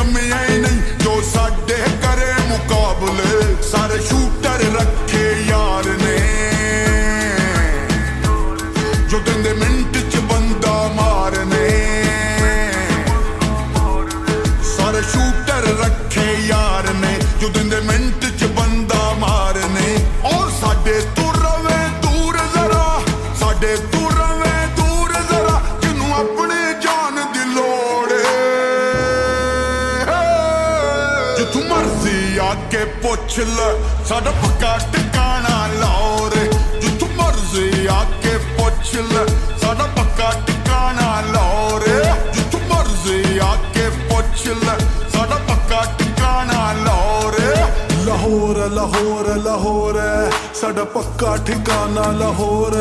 जम्मिया ही नहीं जो साडे करे मुकाबले, सारे शूटर रखे यार ने जो देंदे मिंट च बंदा मारने, सारे शूटर रखे यार ने जो देंदे मिंट च बंदा मारने। और साडे तू रवे दूर जरा, साडे तू रवे दूर जरा, जिन्नू अपनी जान दी लोड़ है। जिथों मर्जी आके पुछ ले साडा पक्का ठिकाना लाहौर, जिथों मर्जी आके पुछ ले साडा पक्का ठिकाना लाहौर, जिथों मर्जी आके पुछ ले साडा पक्का ठिकाना लाहौर। लाहौर लाहौर लाहौर साडा पक्का ठिकाना लाहौर।